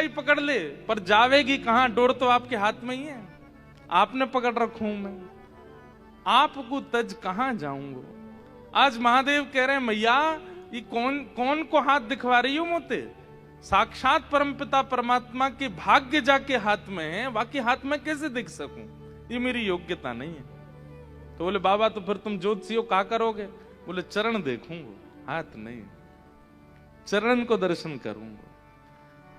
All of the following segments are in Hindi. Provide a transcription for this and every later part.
ही पकड़ ले, पर जावेगी कहां? डोर तो आपके हाथ में ही है, आपने पकड़ रखूं मैं, आपको तज कहां जाऊंगा। आज महादेव कह रहे हैं मैया ये कौन को हाथ दिखवा रही हो मोते? साक्षात परमपिता परमात्मा के भाग्य जाके हाथ में है, बाकी हाथ में कैसे दिख सकूं? ये मेरी योग्यता नहीं है। तो बोले बाबा तो फिर तुम ज्योतिषी हो, क्या करोगे? बोले चरण देखूंगा, हाथ नहीं, चरण को दर्शन करूंगा।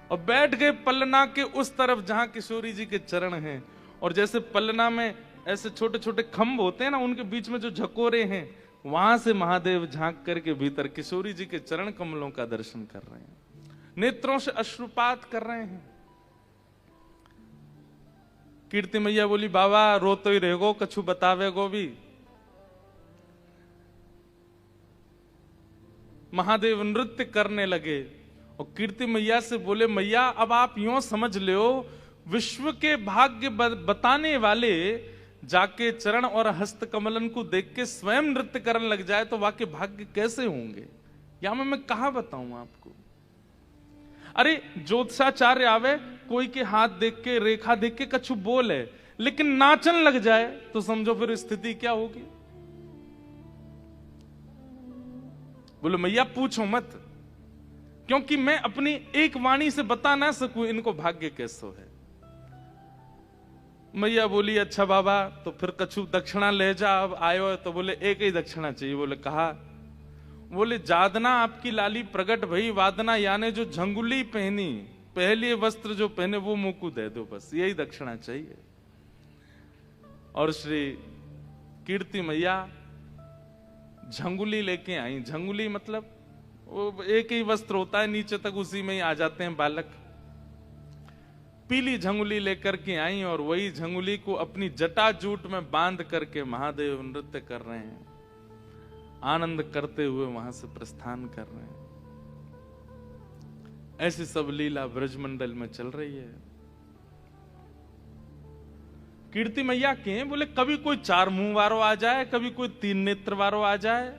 और बैठ गए पलना के उस तरफ जहां किशोरी जी के चरण हैं, और जैसे पलना में ऐसे छोटे छोटे खंभ होते हैं ना, उनके बीच में जो झकोरे हैं, वहां से महादेव झांक करके भीतर किशोरी जी के चरण कमलों का दर्शन कर रहे हैं, नेत्रों से अश्रुपात कर रहे हैं। कीर्ति मैया बोली बाबा रो तो ही रहेगो, कछु बतावेगो भी? महादेव नृत्य करने लगे और कीर्ति मैया से बोले मैया अब आप यूं समझ लो, विश्व के भाग्य बताने वाले जाके चरण और हस्त कमलन को देख के स्वयं नृत्य करने लग जाए तो वाकई भाग्य कैसे होंगे? या मैं कहा बताऊं आपको? अरे ज्योतिषाचार्य आवे, कोई के हाथ देख के रेखा देख के कछु बोले, लेकिन नाचन लग जाए तो समझो फिर स्थिति क्या होगी। बोले मैया पूछो मत, क्योंकि मैं अपनी एक वाणी से बता ना सकूं इनको भाग्य कैसो है। मैया बोली अच्छा बाबा तो फिर कछु दक्षिणा ले जा, अब आयो है तो बोले एक ही दक्षिणा चाहिए। बोले कहा? बोले जादना आपकी लाली प्रगट भई, वादना यानी जो झंगुली पहनी, पहले वस्त्र जो पहने वो मुंह को दे दो, बस यही दक्षिणा चाहिए। और श्री कीर्ति मैया झंगुली लेके आई। झंगुली मतलब वो एक ही वस्त्र होता है, नीचे तक उसी में ही आ जाते हैं बालक। पीली झंगुली लेकर के आई और वही झंगुली को अपनी जटाजूट में बांध करके महादेव नृत्य कर रहे हैं, आनंद करते हुए वहां से प्रस्थान कर रहे हैं। ऐसी सब लीला ब्रजमंडल में चल रही है। कीर्ति मैया के बोले कभी कोई 4 मुंह वारो आ जाए, कभी कोई 3 नेत्र वारो आ जाए,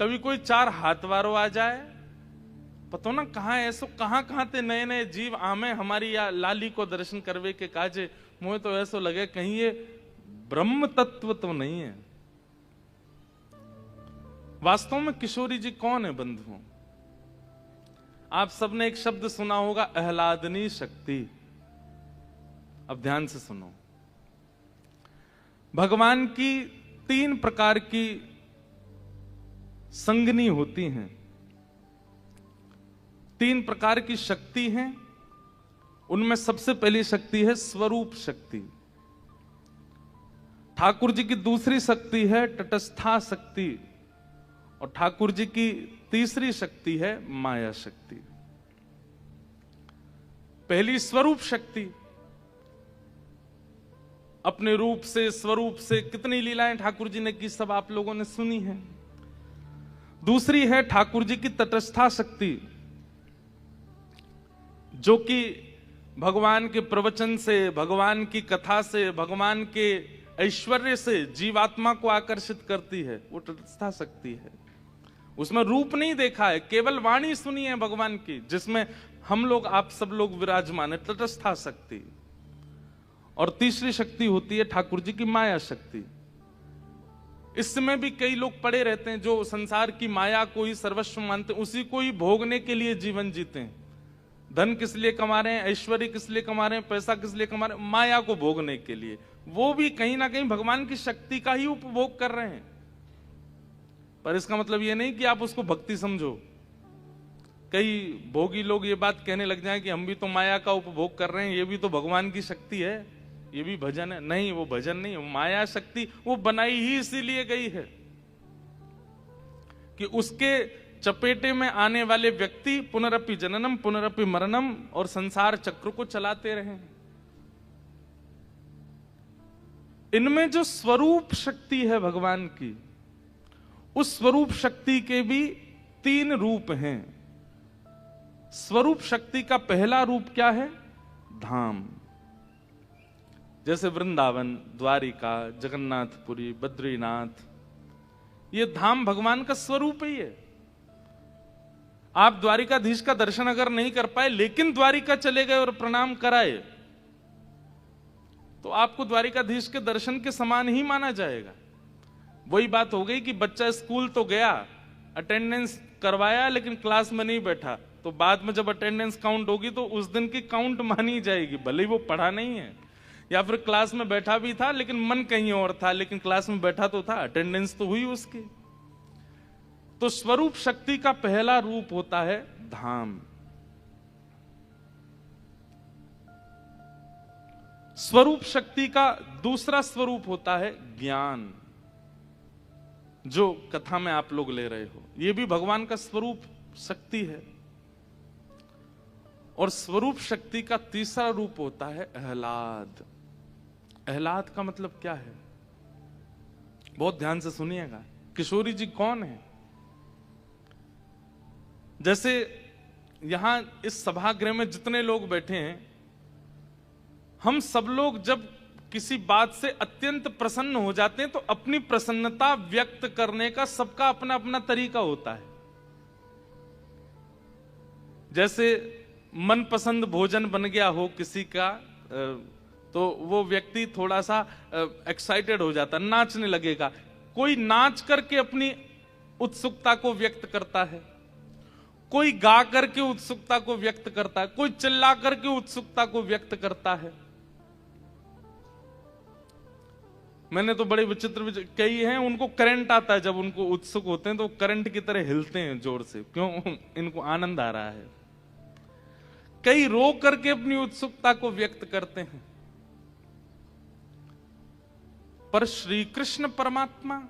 कभी कोई 4 हाथ वारो आ जाए, पतो ना कहां ऐसो कहां ते नए नए जीव आमे हमारी या लाली को दर्शन करवे के काजे। मुझे तो ऐसो लगे कहीं ये ब्रह्म तत्व तो नहीं है। वास्तव में किशोरी जी कौन है बंधुओं? आप सबने एक शब्द सुना होगा, आह्लादनी शक्ति। अब ध्यान से सुनो। भगवान की 3 प्रकार की संगनी होती हैं, 3 प्रकार की शक्ति हैं। उनमें सबसे पहली शक्ति है स्वरूप शक्ति। ठाकुर जी की दूसरी शक्ति है तटस्था शक्ति, और ठाकुर जी की तीसरी शक्ति है माया शक्ति। पहली स्वरूप शक्ति, अपने रूप से स्वरूप से कितनी लीलाएं ठाकुर जी ने की, सब आप लोगों ने सुनी है। दूसरी है ठाकुर जी की तटस्था शक्ति, जो कि भगवान के प्रवचन से, भगवान की कथा से, भगवान के ऐश्वर्य से जीवात्मा को आकर्षित करती है। वो तटस्था शक्ति है। उसमें रूप नहीं देखा है, केवल वाणी सुनी है भगवान की, जिसमें हम लोग आप सब लोग विराजमान है, तटस्था शक्ति। और तीसरी शक्ति होती है ठाकुर जी की माया शक्ति। इसमें भी कई लोग पड़े रहते हैं जो संसार की माया को ही सर्वस्व मानते हैं, उसी को ही भोगने के लिए जीवन जीते हैं। धन किस लिए कमा रहे हैं, ऐश्वर्य किस लिए कमा रहे हैं, पैसा किस लिए कमा रहे हैं? माया को भोगने के लिए। वो भी कहीं ना कहीं भगवान की शक्ति का ही उपभोग कर रहे हैं। पर इसका मतलब ये नहीं कि आप उसको भक्ति समझो। कई भोगी लोग ये बात कहने लग जाएं कि हम भी तो माया का उपभोग कर रहे हैं, ये भी तो भगवान की शक्ति है, ये भी भजन है। नहीं, वो भजन नहीं, वो माया शक्ति वो बनाई ही इसीलिए गई है कि उसके चपेटे में आने वाले व्यक्ति पुनरपि जननम पुनरपि मरणम और संसार चक्र को चलाते रहें। इनमें जो स्वरूप शक्ति है भगवान की, उस स्वरूप शक्ति के भी 3 रूप हैं। स्वरूप शक्ति का पहला रूप क्या है? धाम। जैसे वृंदावन, द्वारिका, जगन्नाथपुरी, बद्रीनाथ, ये धाम भगवान का स्वरूप ही है। आप द्वारिकाधीश का दर्शन अगर नहीं कर पाए लेकिन द्वारिका चले गए और प्रणाम कराए, तो आपको द्वारिकाधीश के दर्शन के समान ही माना जाएगा। वही बात हो गई कि बच्चा स्कूल तो गया, अटेंडेंस करवाया, लेकिन क्लास में नहीं बैठा, तो बाद में जब अटेंडेंस काउंट होगी तो उस दिन की काउंट मानी जाएगी, भले ही वो पढ़ा नहीं है, या फिर क्लास में बैठा भी था लेकिन मन कहीं और था, लेकिन क्लास में बैठा तो था, अटेंडेंस तो हुई उसकी। तो स्वरूप शक्ति का पहला रूप होता है धाम। स्वरूप शक्ति का दूसरा स्वरूप होता है ज्ञान, जो कथा में आप लोग ले रहे हो, यह भी भगवान का स्वरूप शक्ति है। और स्वरूप शक्ति का तीसरा रूप होता है आह्लाद। आह्लाद का मतलब क्या है? बहुत ध्यान से सुनिएगा। किशोरी जी कौन है? जैसे यहां इस सभागृह में जितने लोग बैठे हैं, हम सब लोग जब किसी बात से अत्यंत प्रसन्न हो जाते हैं तो अपनी प्रसन्नता व्यक्त करने का सबका अपना अपना तरीका होता है। जैसे मनपसंद भोजन बन गया हो किसी का, तो वो व्यक्ति थोड़ा सा एक्साइटेड हो जाता है, नाचने लगेगा। कोई नाच करके अपनी उत्सुकता को व्यक्त करता है, कोई गा करके उत्सुकता को व्यक्त करता है, कोई चिल्ला करके उत्सुकता को व्यक्त करता है। मैंने तो बड़े विचित्र कई हैं, उनको करंट आता है, जब उनको उत्सुक होते हैं तो करंट की तरह हिलते हैं जोर से, क्यों? इनको आनंद आ रहा है। कई रो करके अपनी उत्सुकता को व्यक्त करते हैं। पर श्री कृष्ण परमात्मा,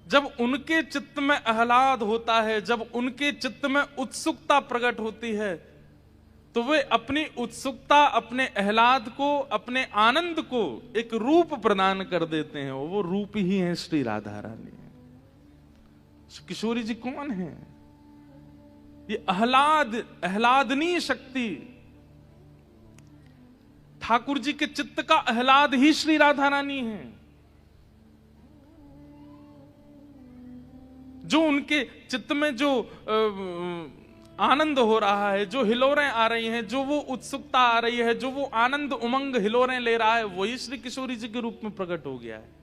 जब उनके चित्त में आह्लाद होता है, जब उनके चित्त में उत्सुकता प्रकट होती है, तो वे अपनी उत्सुकता, अपने आह्लाद को, अपने आनंद को एक रूप प्रदान कर देते हैं। वो रूप ही है श्री राधा रानी। किशोरी जी कौन है? ये आह्लादनीय शक्ति, ठाकुर जी के चित्त का आह्लाद ही श्री राधा रानी है। जो उनके चित्त में जो आनंद हो रहा है, जो हिलोरें आ रही हैं, जो वो उत्सुकता आ रही है, जो वो आनंद उमंग हिलोरें ले रहा है, वही श्री किशोरी जी के रूप में प्रकट हो गया है।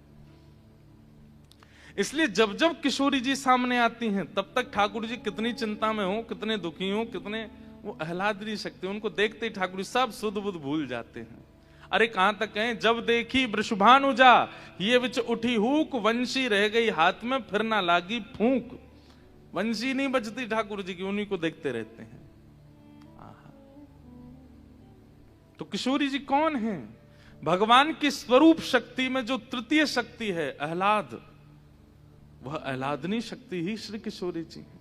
इसलिए जब जब किशोरी जी सामने आती हैं, तब तक ठाकुर जी कितनी चिंता में हो, कितने दुखी हो, कितने वो आह्लादनीय शक्ति, उनको देखते ही ठाकुर जी सब सुध बुध भूल जाते हैं। अरे कहां तक है? जब देखी वृषभानुजा ये विच उठी हुक, वंशी रह गई हाथ में फिर ना लागी फूंक। वंशी नहीं बजती ठाकुर जी की, उन्हीं को देखते रहते हैं। तो किशोरी जी कौन है? भगवान की स्वरूप शक्ति में जो तृतीय शक्ति है आह्लाद, वह आह्लादनीय शक्ति ही श्री किशोरी जी है।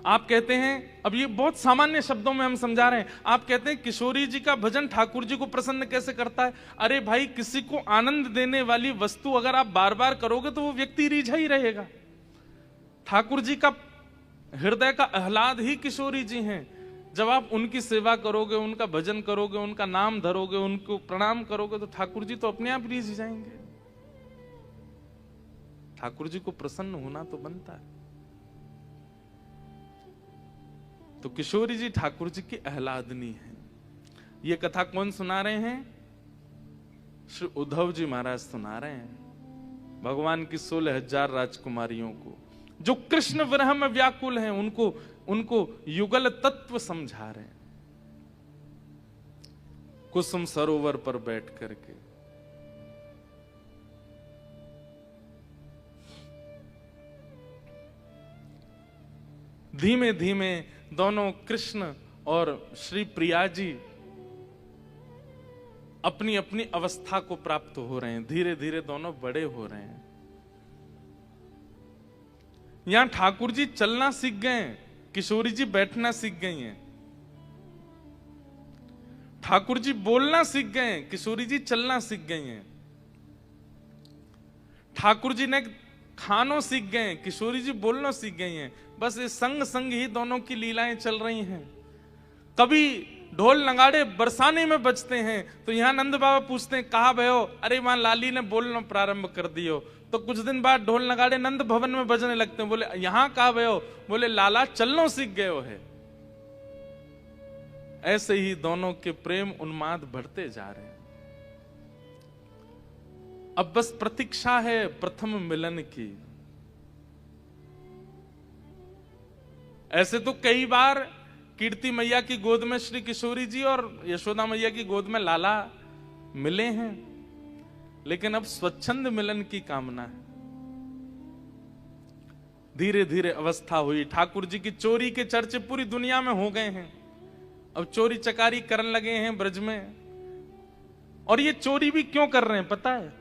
आप कहते हैं, अब ये बहुत सामान्य शब्दों में हम समझा रहे हैं, आप कहते हैं किशोरी जी का भजन ठाकुर जी को प्रसन्न कैसे करता है? अरे भाई, किसी को आनंद देने वाली वस्तु अगर आप बार बार करोगे तो वो व्यक्ति रीझा ही रहेगा। ठाकुर जी का हृदय का आह्लाद ही किशोरी जी हैं। जब आप उनकी सेवा करोगे, उनका भजन करोगे, उनका नाम धरोगे, उनको प्रणाम करोगे, तो ठाकुर जी तो अपने आप रीझ जाएंगे। ठाकुर जी को प्रसन्न होना तो बनता है। तो किशोरी जी ठाकुर जी की आह्लादनी है। ये कथा कौन सुना रहे हैं? श्री उद्धव जी महाराज सुना रहे हैं भगवान की 16,000 राजकुमारियों को, जो कृष्ण विरह में व्याकुल हैं, उनको युगल तत्व समझा रहे हैं कुसुम सरोवर पर बैठ करके। धीमे धीमे दोनों कृष्ण और श्री प्रिया जी अपनी अपनी अवस्था को प्राप्त हो रहे हैं। धीरे धीरे दोनों बड़े हो रहे हैं। यहां ठाकुर जी चलना सीख गए, किशोरी जी बैठना सीख गई हैं। ठाकुर जी बोलना सीख गए, किशोरी जी चलना सीख गई हैं। ठाकुर जी ने खानों सीख गए, किशोरी जी बोलना सीख गई हैं। बस ये संग संग ही दोनों की लीलाएं चल रही हैं। कभी ढोल नगाड़े बरसाने में बजते हैं तो यहां नंद बाबा पूछते हैं, कहा भयो? अरे वहां लाली ने बोलना प्रारंभ कर दियो। तो कुछ दिन बाद ढोल नगाड़े नंद भवन में बजने लगते हैं। बोले यहां कहा गए हो? बोले लाला चलनो सीख गए हो है। ऐसे ही दोनों के प्रेम उन्माद बढ़ते जा रहे हैं। अब बस प्रतीक्षा है प्रथम मिलन की। ऐसे तो कई बार कीर्ति मैया की गोद में श्री किशोरी जी और यशोदा मैया की गोद में लाला मिले हैं, लेकिन अब स्वच्छंद मिलन की कामना है। धीरे धीरे अवस्था हुई। ठाकुर जी की चोरी के चर्चे पूरी दुनिया में हो गए हैं। अब चोरी चकारी करने लगे हैं ब्रज में। और ये चोरी भी क्यों कर रहे हैं पता है?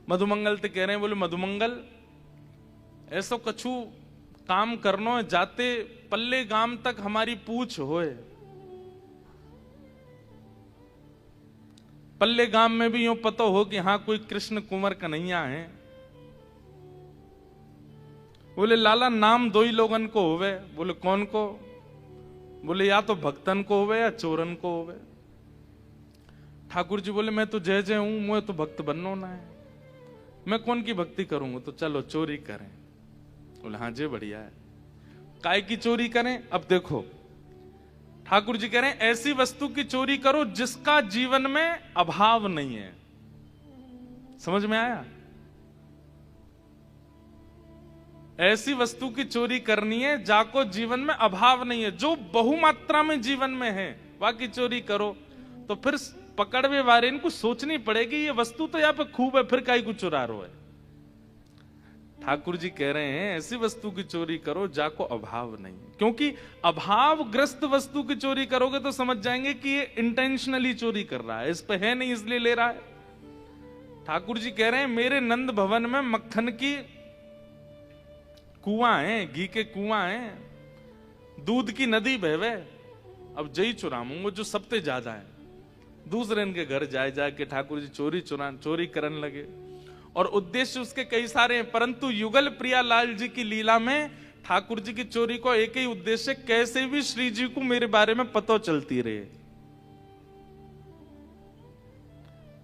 मधुमंगल तो कह रहे हैं, बोले मधुमंगल ऐसो कछु काम करनो जाते पल्ले गाम तक हमारी पूछ होए। पल्ले गाम में भी यूं पता हो कि हाँ कोई कृष्ण कुंवर कन्हैया है। बोले लाला नाम दो ही लोगन को होवे। बोले कौन को? बोले या तो भक्तन को होवे या चोरन को होवे। ठाकुर जी बोले मैं तो जय जय हूं, मुझे तो भक्त बनना ना है, मैं कौन की भक्ति करूंगा? तो चलो चोरी करें। बोले हाँ जी बढ़िया है। काय की चोरी करें? अब देखो ठाकुर जी कह रहे हैं ऐसी वस्तु की चोरी करो जिसका जीवन में अभाव नहीं है। समझ में आया? ऐसी वस्तु की चोरी करनी है जाको जीवन में अभाव नहीं है, जो बहुमात्रा में जीवन में है वह की चोरी करो। तो फिर पकड़वे वाले इनको सोचनी पड़ेगी ये वस्तु तो यहाँ पे खूब है, फिर काई को चुरा रो है। ठाकुर जी कह रहे हैं ऐसी वस्तु की चोरी करो जाको अभाव नहीं है, क्योंकि अभावग्रस्त वस्तु की चोरी करोगे तो समझ जाएंगे कि ये इंटेंशनली चोरी कर रहा है, इस पे है नहीं इसलिए ले रहा है। ठाकुर जी कह रहे हैं मेरे नंद भवन में मक्खन की कुआं है, घी के कुआं है, दूध की नदी बहवे। अब जई चुराऊंगा जो सबसे ज्यादा है। दूसरे इनके घर जाए जाके ठाकुर जी चोरी करने लगे। और उद्देश्य उसके कई सारे हैं, परंतु युगल प्रिया लाल जी की लीला में ठाकुर जी की चोरी को एक ही उद्देश्य, कैसे भी श्री जी को मेरे बारे में पता चलती रहे।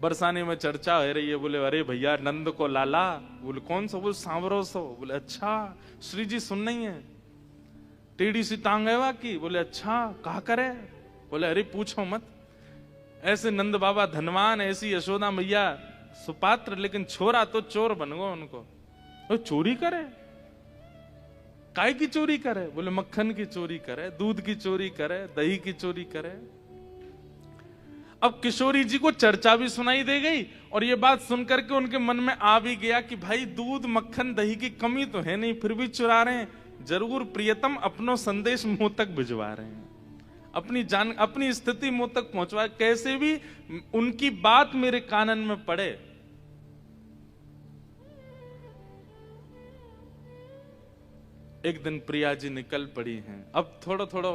बरसाने में चर्चा हो रही है। बोले अरे भैया नंद को लाला। बोले कौन सा? बोले सांवरो सो। बोले अच्छा श्री जी सुन नहीं है? टेढ़ी सी टांग है की? बोले अच्छा कहा करे? बोले अरे पूछो मत। ऐसे नंद बाबा धनवान, ऐसी यशोदा मैया सुपात्र, लेकिन छोरा तो चोर बन गो उनको। वो चोरी करे? काय की चोरी करे? बोले मक्खन की चोरी करे, दूध की चोरी करे, दही की चोरी करे। अब किशोरी जी को चर्चा भी सुनाई दे गई और ये बात सुनकर के उनके मन में आ भी गया कि भाई दूध मक्खन दही की कमी तो है नहीं, फिर भी चुरा रहे हैं। जरूर प्रियतम अपनो संदेश मुंह तक भिजवा रहे हैं, अपनी स्थिति मुंह तक पहुंचवा, कैसे भी उनकी बात मेरे कानन में पड़े। एक दिन प्रिया जी निकल पड़ी हैं। अब थोड़ा थोड़ा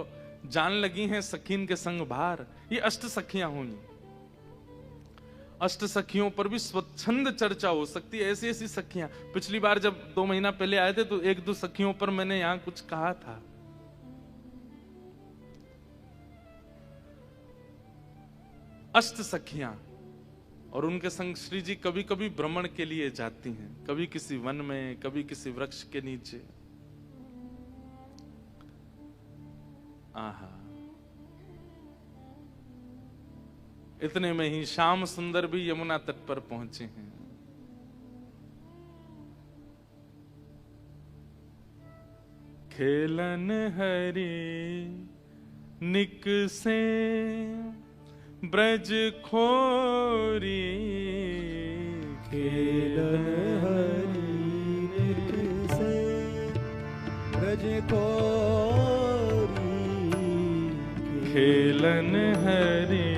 जान लगी हैं सखीन के संग बाहर। ये अष्ट सखियां हुई। अष्ट सखियों पर भी स्वच्छंद चर्चा हो सकती है। ऐसी ऐसी सखियां, पिछली बार जब 2 महीना पहले आए थे तो 1-2 सखियों पर मैंने यहां कुछ कहा था। अष्ट सखियां और उनके संग श्री जी कभी कभी भ्रमण के लिए जाती हैं, कभी किसी वन में, कभी किसी वृक्ष के नीचे। आहा, इतने में ही श्याम सुंदर भी यमुना तट पर पहुंचे हैं। खेलन हरि निकसे ब्रज खोरी, खेलन हरि निकसे ब्रज खोरी, खेलन हरि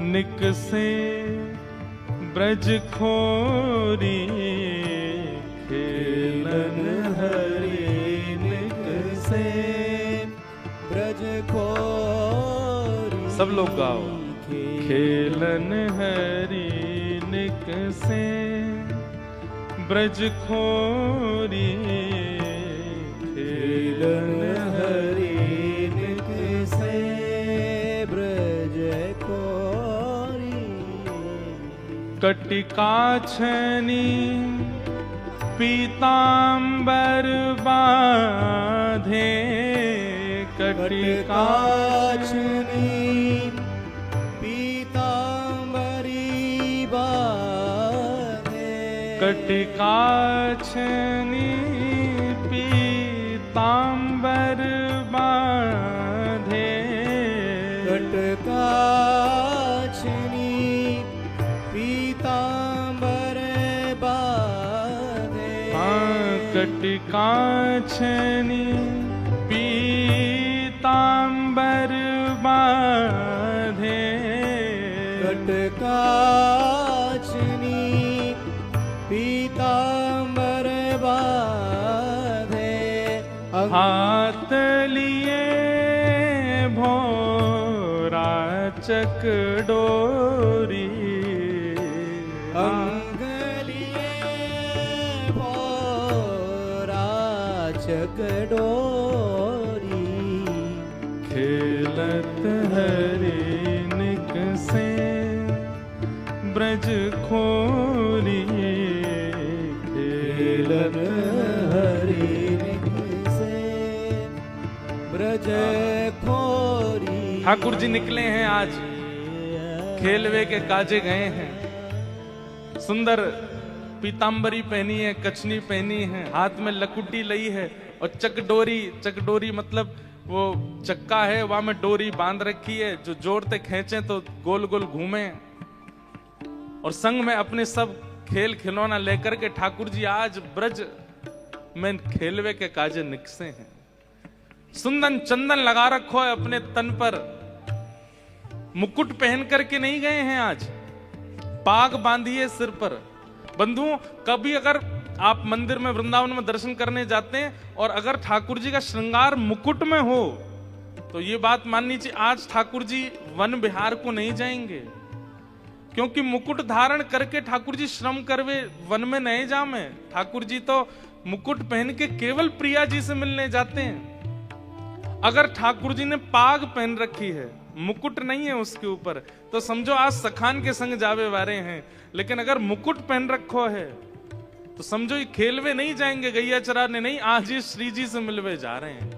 निकसे ब्रज खोरी, खेलन हरि निकसे ब्रज खोरी। सब लोग गाओ। खेलन हरि निकसे ब्रज खोरी, खेलन हरि निकसे ब्रज खोरी। कटिकाछनी पीतांबर बांधे, कटिकाछनी पीतांबरी बांधे, कटिकाछनी पीतांबर बांधे, कटिकाछनी पीतांबर बांधे, कटिकाछनी पीतांबर बांधे, कटिकाछनी पीतांबर बांधे, हाथ लिए भोरा चकडोरी, अंग लिए भोरा चकडोरी, खेलत हरे निक से ब्रज खोरी, खेलन हरि निक से ब्रज खोरी। ठाकुर जी निकले हैं आज, खेलवे के काजे गए हैं, सुंदर पीतांबरी पहनी है, कछनी पहनी है, हाथ में लकुटी लई है और चकडोरी, चकडोरी मतलब वो चक्का है, वहां में डोरी बांध रखी है, जो जोरते खींचे तो गोल गोल घूमे, और संग में अपने सब खेल खिलौना लेकर के ठाकुर जी आज ब्रज में खेलवे के काजे निकसे हैं। सुंदर चंदन लगा रखो है अपने तन पर, मुकुट पहन करके नहीं गए हैं आज, पाग बांधिए सिर पर। बंधुओं, कभी अगर आप मंदिर में वृंदावन में दर्शन करने जाते हैं और अगर ठाकुर जी का श्रृंगार मुकुट में हो तो ये बात माननी चाहिए, आज ठाकुर जी वन विहार को नहीं जाएंगे, क्योंकि मुकुट धारण करके ठाकुर जी श्रम करवे वन में नहीं जामे। ठाकुर जी तो मुकुट पहन के केवल प्रिया जी से मिलने जाते हैं। अगर ठाकुर जी ने पाग पहन रखी है, मुकुट नहीं है उसके ऊपर, तो समझो आज सखान के संग जावे वारे हैं। लेकिन अगर मुकुट पहन रखो है तो समझो ये खेलवे नहीं जाएंगे, गैया चराने नहीं, आज ये श्री जी से मिलवे जा रहे हैं।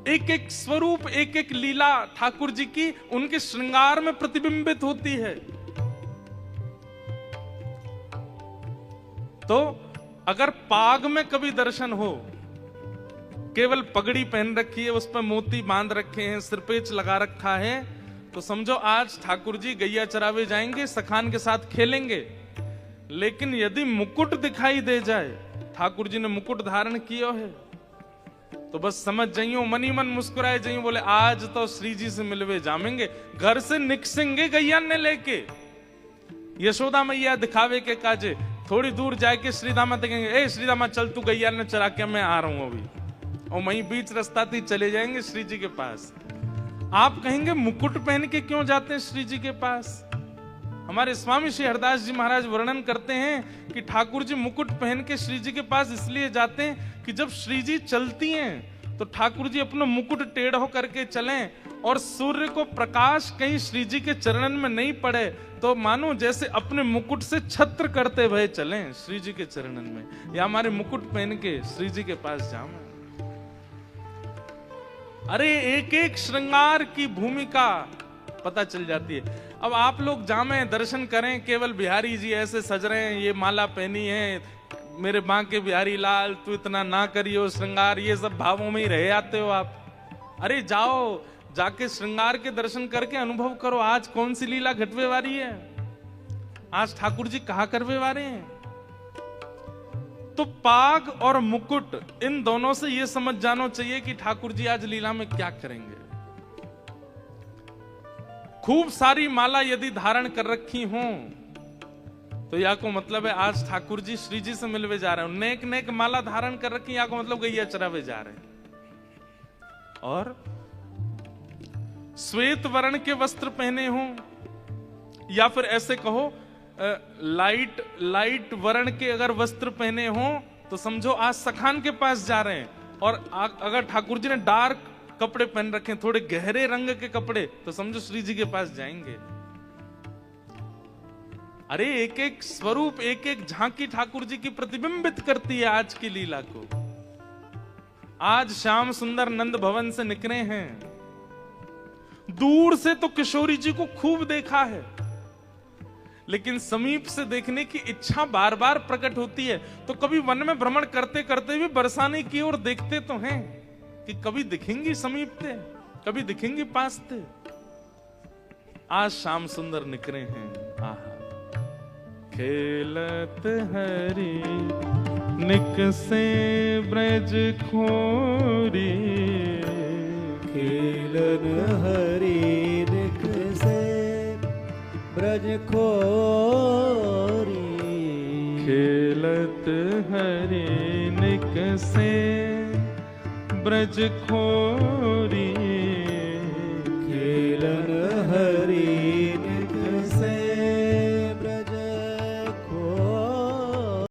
एक एक स्वरूप, एक एक लीला ठाकुर जी की उनके श्रृंगार में प्रतिबिंबित होती है। तो अगर पाग में कभी दर्शन हो, केवल पगड़ी पहन रखी है, उस पर मोती बांध रखे हैं, सिरपेच लगा रखा है, तो समझो आज ठाकुर जी गैया चरावे जाएंगे, सखान के साथ खेलेंगे। लेकिन यदि मुकुट दिखाई दे जाए, ठाकुर जी ने मुकुट धारण किया है, तो बस समझ जाइयो, मनी मन मुस्कुराए जाइयो, बोले आज तो श्री जी से मिलवे जामेंगे। घर से निकसेंगे गैया ने लेके, यशोदा मैया दिखावे के काजे, थोड़ी दूर जाके श्रीदामा कहेंगे, ए श्रीदामा चल तू गैया ने चरा के मैं आ रहा हूं अभी, और वहीं बीच रास्ता थी चले जाएंगे श्री जी के पास। आप कहेंगे मुकुट पहन के क्यों जाते हैं श्री जी के पास? हमारे स्वामी श्री हरदास जी महाराज वर्णन करते हैं कि ठाकुर जी मुकुट पहन के श्री जी के पास इसलिए जाते हैं कि जब श्री जी चलती हैं तो ठाकुर जी अपना मुकुट टेढ़ हो करके चलें, और सूर्य को प्रकाश कहीं श्री जी के चरणन में नहीं पड़े, तो मानो जैसे अपने मुकुट से छत्र करते हुए चलें श्री जी के चरणन में, या हमारे मुकुट पहन के श्री जी के पास जाएं। अरे एक एक श्रृंगार की भूमिका पता चल जाती है। अब आप लोग जामे दर्शन करें, केवल बिहारी जी ऐसे सज रहे हैं, ये माला पहनी है, मेरे बांके बिहारी लाल तू इतना ना करियो श्रृंगार, ये सब भावों में ही रह आते हो आप। अरे जाओ, जाके श्रृंगार के दर्शन करके अनुभव करो, आज कौन सी लीला घटवे वाली है, आज ठाकुर जी कहा करवे वाले हैं। तो पाग और मुकुट, इन दोनों से यह समझ जाना चाहिए कि ठाकुर जी आज लीला में क्या करेंगे। खूब सारी माला यदि धारण कर रखी हो तो या को मतलब है आज ठाकुर जी श्री जी से मिलवे जा रहे हैं। नेक नेक माला धारण कर रखी, या को मतलब गैया चरावे जा रहे हैं। और श्वेत वर्ण के वस्त्र पहने हो, या फिर ऐसे कहो लाइट वर्ण के अगर वस्त्र पहने हो, तो समझो आज सखान के पास जा रहे हैं। और अगर ठाकुर जी ने डार्क कपड़े पहन रखे हैं, थोड़े गहरे रंग के कपड़े, तो समझो श्री जी के पास जाएंगे। अरे एक एक स्वरूप, एक एक झांकी ठाकुर जी की प्रतिबिंबित करती है आज की लीला को। आज श्याम सुंदर नंद भवन से निकले हैं, दूर से तो किशोरी जी को खूब देखा है, लेकिन समीप से देखने की इच्छा बार बार प्रकट होती है। तो कभी वन में भ्रमण करते करते भी बरसाने की ओर देखते तो हैं कि कभी दिखेंगी समीप थे, कभी दिखेंगी पास थे। आज श्याम सुंदर निकले हैं। आहा, खेलत हरि निकसे ब्रज खोरी, खेलन हरि निकसे ब्रज खोरी, खेलत हरि निकसे ब्रज खोरी,